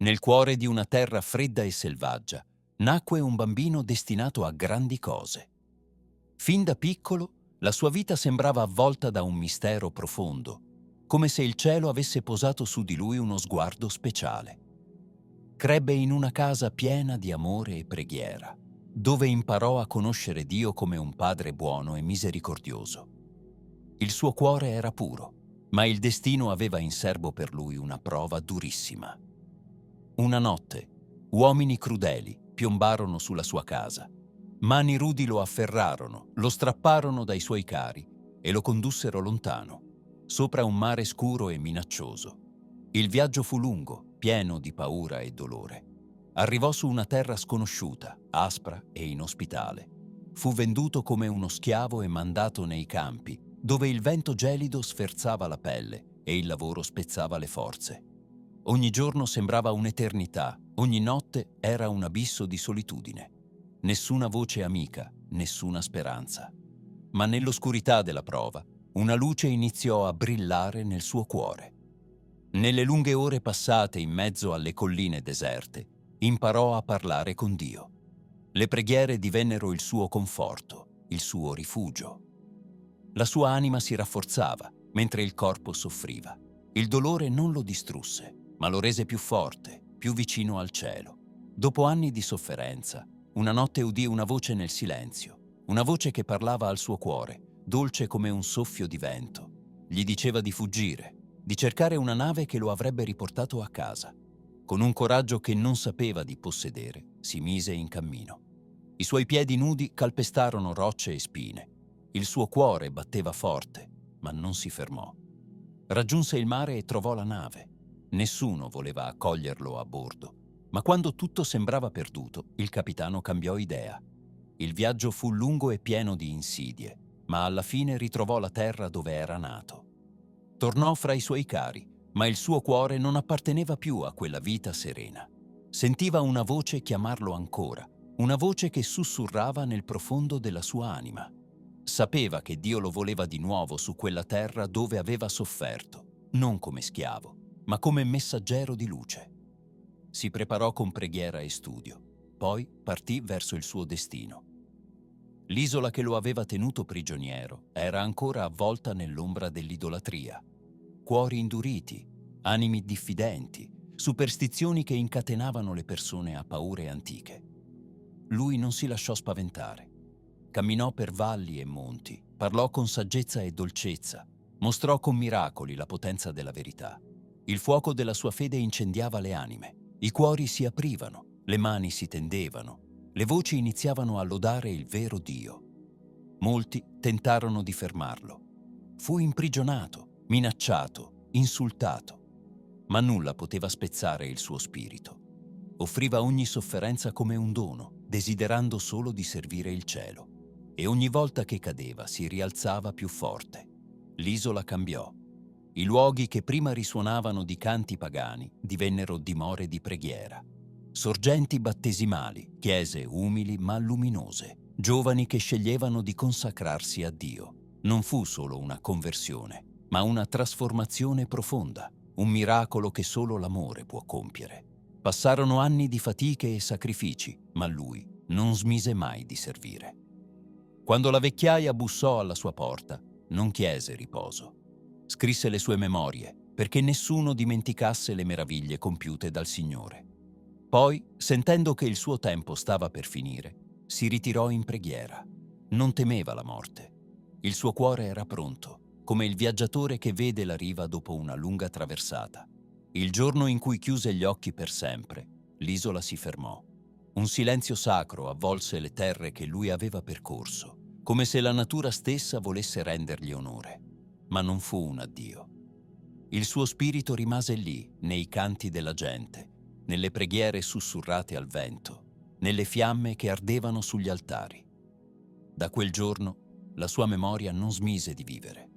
Nel cuore di una terra fredda e selvaggia nacque un bambino destinato a grandi cose. Fin da piccolo la sua vita sembrava avvolta da un mistero profondo, come se il cielo avesse posato su di lui uno sguardo speciale. Crebbe in una casa piena di amore e preghiera, dove imparò a conoscere Dio come un padre buono e misericordioso. Il suo cuore era puro, ma il destino aveva in serbo per lui una prova durissima. Una notte, uomini crudeli piombarono sulla sua casa. Mani rudi lo afferrarono, lo strapparono dai suoi cari e lo condussero lontano, sopra un mare scuro e minaccioso. Il viaggio fu lungo, pieno di paura e dolore. Arrivò su una terra sconosciuta, aspra e inospitale. Fu venduto come uno schiavo e mandato nei campi, dove il vento gelido sferzava la pelle e il lavoro spezzava le forze. Ogni giorno sembrava un'eternità, ogni notte era un abisso di solitudine. Nessuna voce amica, nessuna speranza. Ma nell'oscurità della prova, una luce iniziò a brillare nel suo cuore. Nelle lunghe ore passate in mezzo alle colline deserte, imparò a parlare con Dio. Le preghiere divennero il suo conforto, il suo rifugio. La sua anima si rafforzava, mentre il corpo soffriva. Il dolore non lo distrusse, ma lo rese più forte, più vicino al cielo. Dopo anni di sofferenza, una notte udì una voce nel silenzio, una voce che parlava al suo cuore, dolce come un soffio di vento. Gli diceva di fuggire, di cercare una nave che lo avrebbe riportato a casa. Con un coraggio che non sapeva di possedere, si mise in cammino. I suoi piedi nudi calpestarono rocce e spine. Il suo cuore batteva forte, ma non si fermò. Raggiunse il mare e trovò la nave. Nessuno voleva accoglierlo a bordo, ma quando tutto sembrava perduto, il capitano cambiò idea. Il viaggio fu lungo e pieno di insidie, ma alla fine ritrovò la terra dove era nato. Tornò fra i suoi cari, ma il suo cuore non apparteneva più a quella vita serena. Sentiva una voce chiamarlo ancora, una voce che sussurrava nel profondo della sua anima. Sapeva che Dio lo voleva di nuovo su quella terra dove aveva sofferto, non come schiavo, ma come messaggero di luce. Si preparò con preghiera e studio, poi partì verso il suo destino. L'isola che lo aveva tenuto prigioniero era ancora avvolta nell'ombra dell'idolatria. Cuori induriti, animi diffidenti, superstizioni che incatenavano le persone a paure antiche. Lui non si lasciò spaventare. Camminò per valli e monti, parlò con saggezza e dolcezza, mostrò con miracoli la potenza della verità. Il fuoco della sua fede incendiava le anime, i cuori si aprivano, le mani si tendevano, le voci iniziavano a lodare il vero Dio. Molti tentarono di fermarlo. Fu imprigionato, minacciato, insultato, ma nulla poteva spezzare il suo spirito. Offriva ogni sofferenza come un dono, desiderando solo di servire il cielo. E ogni volta che cadeva si rialzava più forte. L'isola cambiò. I luoghi che prima risuonavano di canti pagani divennero dimore di preghiera. Sorgenti battesimali, chiese umili ma luminose, giovani che sceglievano di consacrarsi a Dio. Non fu solo una conversione, ma una trasformazione profonda, un miracolo che solo l'amore può compiere. Passarono anni di fatiche e sacrifici, ma lui non smise mai di servire. Quando la vecchiaia bussò alla sua porta, non chiese riposo. Scrisse le sue memorie, perché nessuno dimenticasse le meraviglie compiute dal Signore. Poi, sentendo che il suo tempo stava per finire, si ritirò in preghiera. Non temeva la morte. Il suo cuore era pronto, come il viaggiatore che vede la riva dopo una lunga traversata. Il giorno in cui chiuse gli occhi per sempre, l'isola si fermò. Un silenzio sacro avvolse le terre che lui aveva percorso, come se la natura stessa volesse rendergli onore. Ma non fu un addio. Il suo spirito rimase lì, nei canti della gente, nelle preghiere sussurrate al vento, nelle fiamme che ardevano sugli altari. Da quel giorno la sua memoria non smise di vivere.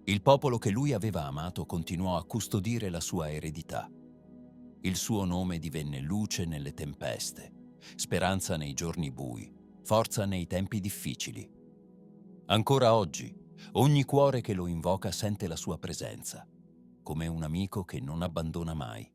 Il popolo che lui aveva amato continuò a custodire la sua eredità. Il suo nome divenne luce nelle tempeste, speranza nei giorni bui, forza nei tempi difficili. Ancora oggi, ogni cuore che lo invoca sente la sua presenza, come un amico che non abbandona mai.